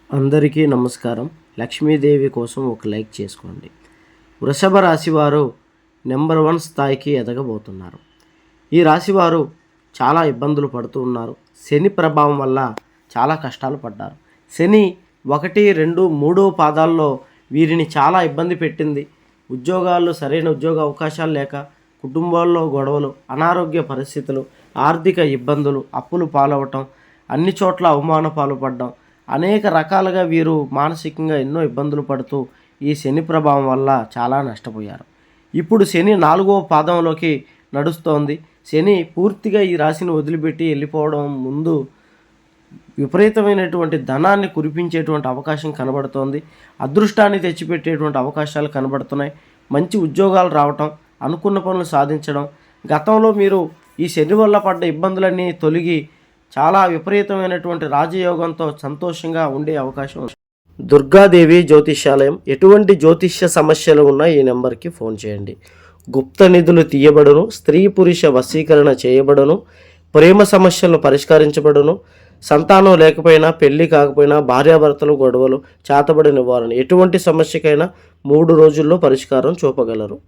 అందరికీ నమస్కారం. లక్ష్మీదేవి కోసం ఒక లైక్ చేసుకోండి. వృషభ రాశివారు నెంబర్ 1 స్థాయికి ఎదగబోతున్నారు. ఈ రాశివారు చాలా ఇబ్బందులు పడుతూ ఉన్నారు. శని ప్రభావం వల్ల చాలా కష్టాలు పడ్డారు. శని 1, 2, 3 పాదాల్లో వీరిని చాలా ఇబ్బంది పెట్టింది. ఉద్యోగాల్లో సరైన ఉద్యోగ అవకాశాలు లేక, కుటుంబాల్లో గొడవలు, అనారోగ్య పరిస్థితులు, ఆర్థిక ఇబ్బందులు, అప్పులు పాలవటం, అన్ని చోట్ల అవమాన పాలుపడడం, అనేక రకాలుగా వీరు మానసికంగా ఎన్నో ఇబ్బందులు పడుతూ ఈ శని ప్రభావం వల్ల చాలా నష్టపోయారు. ఇప్పుడు శని 4వ పాదంలోకి నడుస్తోంది. శని పూర్తిగా ఈ రాశిని వదిలిపెట్టి వెళ్ళిపోవడం ముందు విపరీతమైనటువంటి ధనాన్ని కురిపించేటువంటి అవకాశం కనబడుతోంది. అదృష్టాన్ని తెచ్చిపెట్టేటువంటి అవకాశాలు కనబడుతున్నాయి. మంచి ఉద్యోగాలు రావటం, అనుకున్న పనులు సాధించడం, గతంలో మీరు ఈ శని వల్ల పడ్డ ఇబ్బందులన్నీ తొలగి చాలా విపరీతమైనటువంటి రాజయోగంతో సంతోషంగా ఉండే అవకాశం ఉంది. దుర్గాదేవి జ్యోతిష్యాలయం. ఎటువంటి జ్యోతిష్య సమస్యలు ఉన్నా ఈ నెంబర్కి ఫోన్ చేయండి. గుప్త నిధులు తీయబడును, స్త్రీ పురుష వశీకరణ చేయబడును, ప్రేమ సమస్యలను పరిష్కరించబడును, సంతానం లేకపోయినా, పెళ్లి కాకపోయినా, భార్యాభర్తలు గొడవలు, చేతబడి నివారణ, ఎటువంటి సమస్యకైనా 3 రోజుల్లో పరిష్కారం చూపగలరు.